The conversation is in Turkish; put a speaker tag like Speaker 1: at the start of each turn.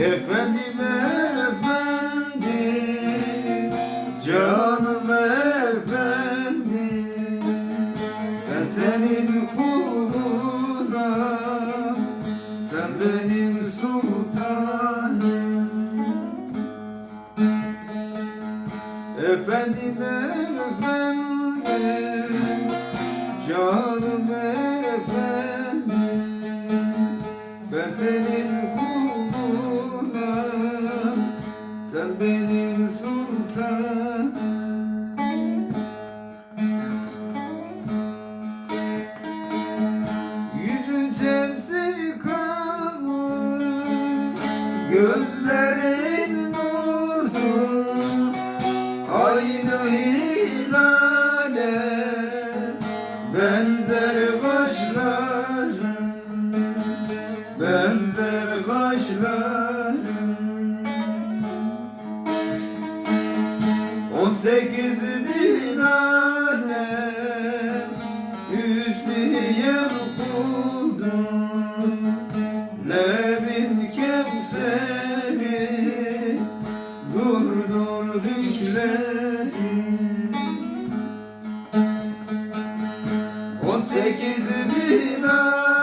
Speaker 1: Efendim efendim, canım efendim, ben senin kulunam, sen benim sultanım. Efendim efendim, canım efendim, ben senin kulunam, sen benim sultanım. Yüzün semsikamın, gözlerin nurdur, aynı hilale benzer kaşların, benzer kaşların. 18 bin alem üfleyen kuldum, Lebin Kevser'i durdur düşleri. 18 bin alem